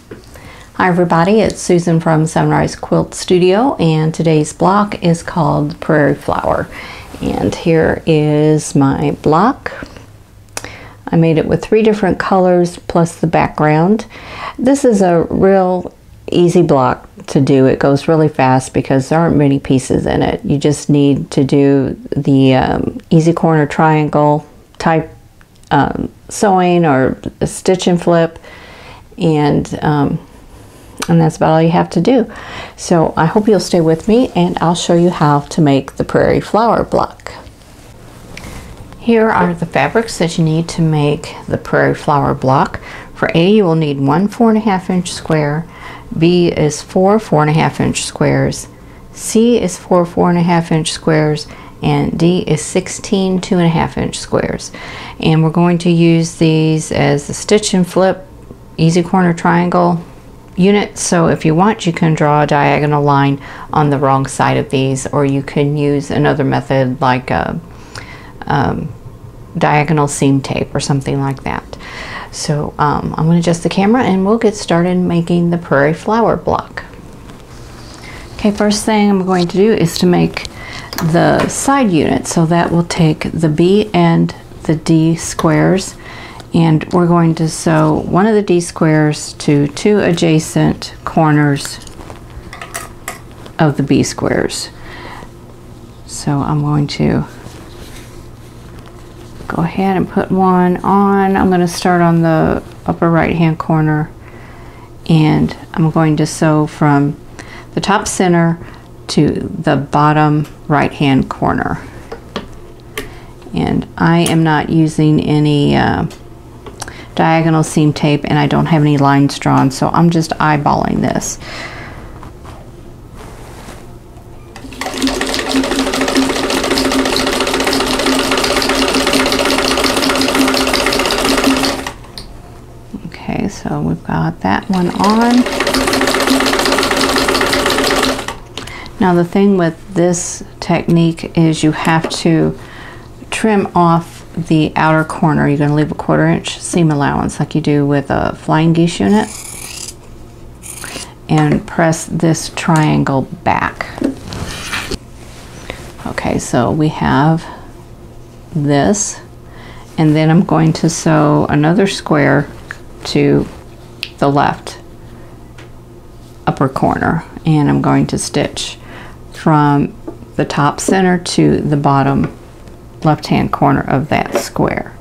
Hi everybody, it's Susan from Sunrise Quilt Studio, and today's block is called Prairie Flower. And here is my block. I made it with 3 different colors plus the background. This is a real easy block to do. It goes really fast because there aren't many pieces in it. You just need to do the easy corner triangle type sewing or a stitch and flip, and that's about all you have to do. So I hope you'll stay with me and I'll show you how to make the Prairie Flower block. Here are the fabrics that you need to make the Prairie Flower block. For A, you will need 1 4.5 inch square, B is 4 4.5 inch squares, C is 4 4.5 inch squares, and D is 16 2.5 inch squares. And we're going to use these as the stitch and flip easy corner triangle unit. So if you want, you can draw a diagonal line on the wrong side of these, or you can use another method like a diagonal seam tape or something like that. So I'm going to adjust the camera and we'll get started making the Prairie Flower block. Okay, first thing I'm going to do is to make the side unit. So that will take the B and the D squares, and we're going to sew one of the D squares to 2 adjacent corners of the B squares. So I'm going to go ahead and put one on. I'm going to start on the upper right hand corner, and I'm going to sew from the top center to the bottom right hand corner. And I am not using any diagonal seam tape, and I don't have any lines drawn, so I'm just eyeballing this. Okay, so we've got that one on. Now the thing with this technique is you have to trim off the outer corner. You're going to leave a 1/4 inch seam allowance like you do with a flying geese unit, and press this triangle back. Okay, so we have this, and then I'm going to sew another square to the left upper corner, and I'm going to stitch from the top center to the bottom left hand corner of that square.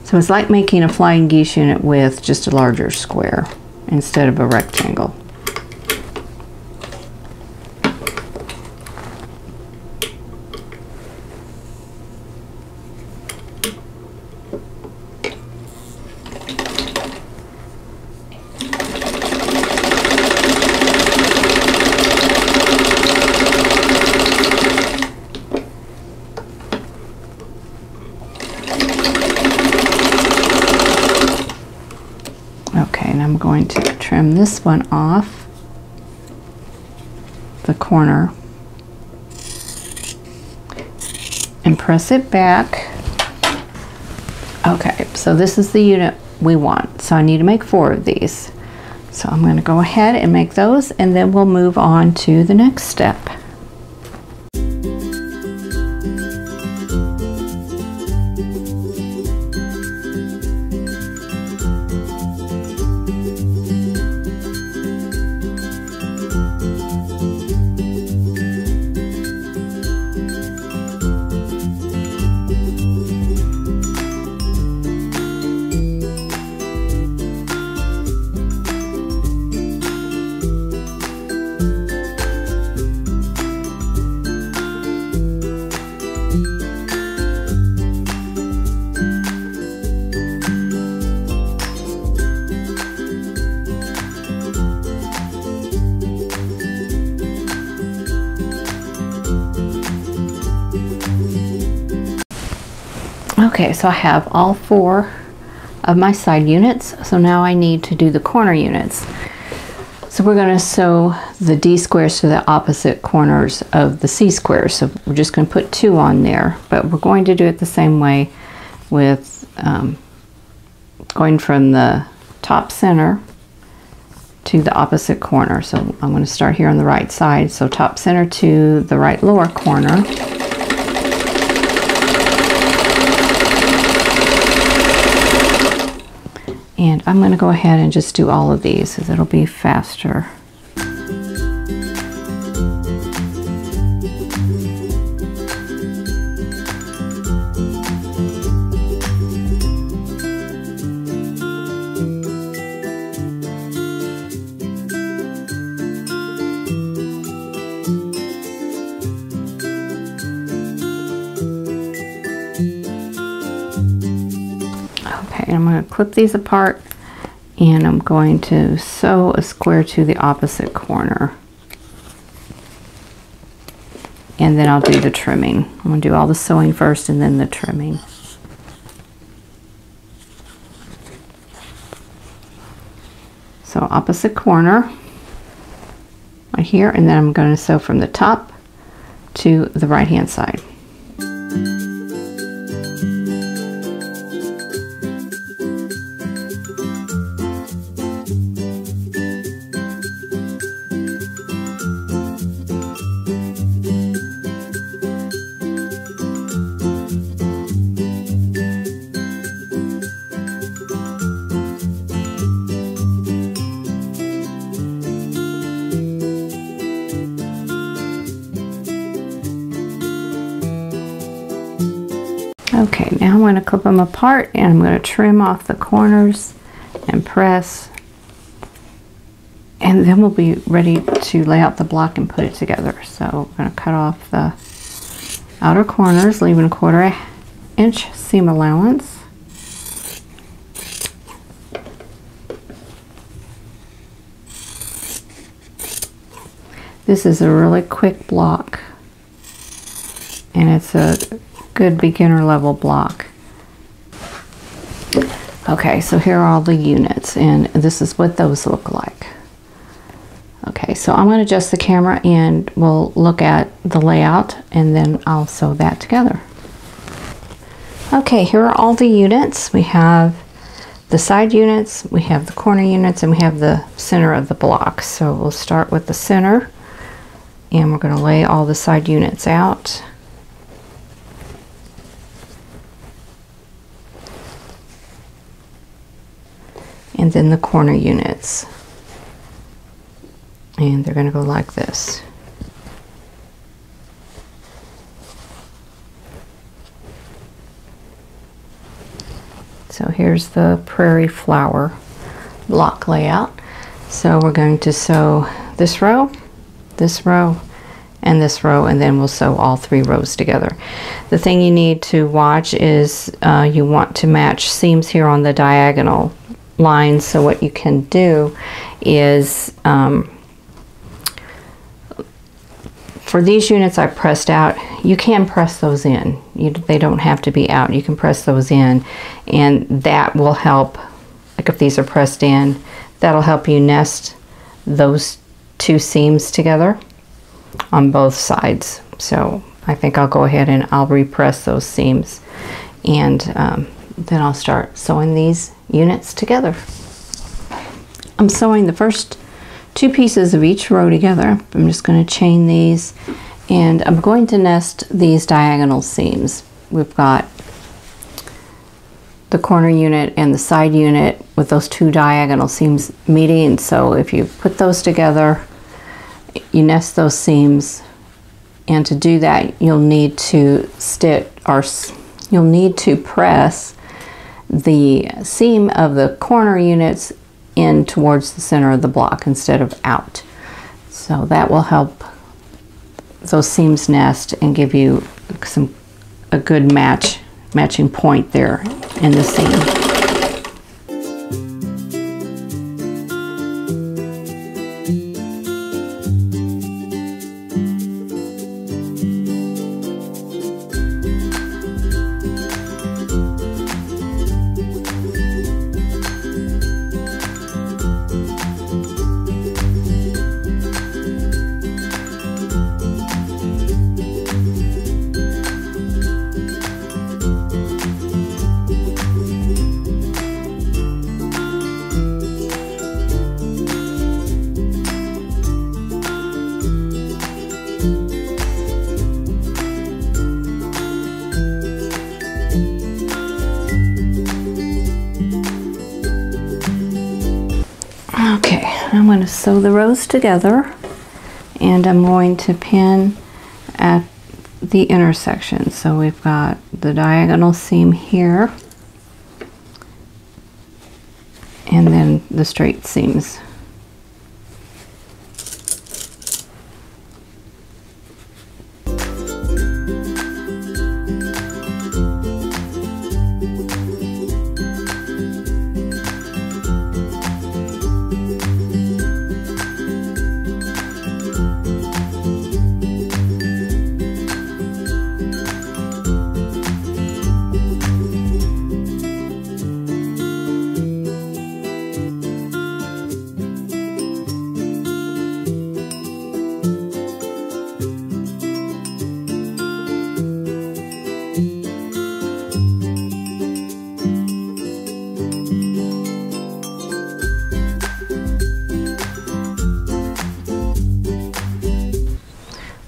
So it's like making a flying geese unit with just a larger square instead of a rectangle. Okay, and I'm going to trim this one off the corner and press it back. Okay, so this is the unit we want. So I need to make 4 of these. So I'm going to go ahead and make those, and then we'll move on to the next step. Okay, so I have all 4 of my side units, so now I need to do the corner units. So we're going to sew the D squares to the opposite corners of the C squares. So we're just going to put 2 on there, but we're going to do it the same way with going from the top center to the opposite corner. So I'm going to start here on the right side. So top center to the right lower corner. And I'm going to go ahead and just do all of these because it'll be faster. Okay, I'm going to clip these apart and I'm going to sew a square to the opposite corner. And then I'll do the trimming. I'm going to do all the sewing first and then the trimming. So opposite corner right here, and then I'm going to sew from the top to the right hand side. Okay, now I'm going to clip them apart and I'm going to trim off the corners and press, and then we'll be ready to lay out the block and put it together. So I'm going to cut off the outer corners, leaving a 1/4 inch seam allowance. This is a really quick block and it's a good beginner level block. Okay, so here are all the units and this is what those look like. Okay, so I'm going to adjust the camera and we'll look at the layout and then I'll sew that together. Okay, here are all the units. We have the side units, we have the corner units, and we have the center of the block. So we'll start with the center and we're going to lay all the side units out. And then the corner units, and they're going to go like this. So here's the prairie flower block layout. So we're going to sew this row, and this row, and then we'll sew all 3 rows together. The thing you need to watch is you want to match seams here on the diagonal lines. So what you can do is for these units I pressed out, you can press those in. They don't have to be out. You can press those in and that will help. Like if these are pressed in, that'll help you nest those 2 seams together on both sides. So I think I'll go ahead and I'll repress those seams and then I'll start sewing these units together. I'm sewing the first 2 pieces of each row together. I'm just going to chain these and I'm going to nest these diagonal seams. We've got the corner unit and the side unit with those 2 diagonal seams meeting. So if you put those together, you nest those seams, and to do that you'll need to you'll need to press the seam of the corner units in towards the center of the block instead of out. So that will help those seams nest and give you a good matching point there in the seam. going to sew the rows together, and I'm going to pin at the intersection. So we've got the diagonal seam here, and then the straight seams.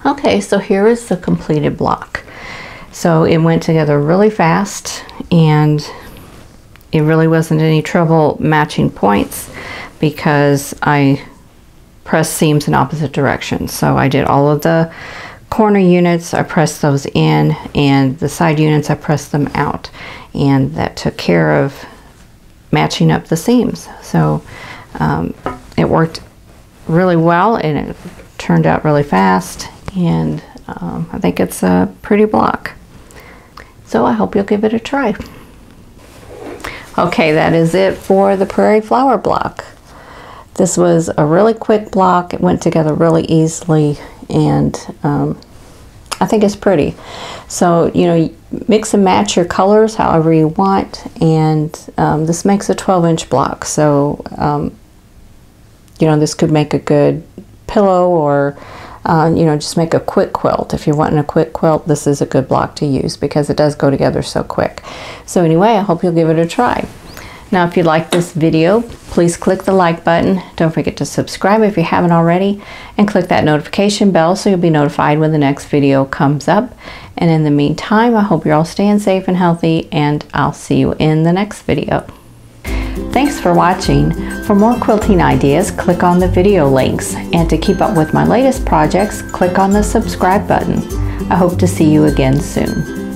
Okay, so here is the completed block. So it went together really fast, and it really wasn't any trouble matching points because I pressed seams in opposite directions. So I did all of the corner units, I pressed those in, and the side units I pressed them out, and that took care of matching up the seams. So it worked really well, and it turned out really fast, and I think it's a pretty block. So I hope you'll give it a try. Okay, that is it for the Prairie Flower block. This was a really quick block. It went together really easily, and I think it's pretty. So, you know, mix and match your colors however you want, and this makes a 12-inch block. So, you know, this could make a good pillow, or you know, just make a quick quilt. If you're wanting a quick quilt, this is a good block to use because it does go together so quick. So anyway, I hope you'll give it a try. Now, if you like this video, please click the like button. Don't forget to subscribe if you haven't already, and click that notification bell so you'll be notified when the next video comes up. And in the meantime, I hope you're all staying safe and healthy, and I'll see you in the next video. Thanks for watching. For more quilting ideas, click on the video links, and to keep up with my latest projects, click on the subscribe button. I hope to see you again soon.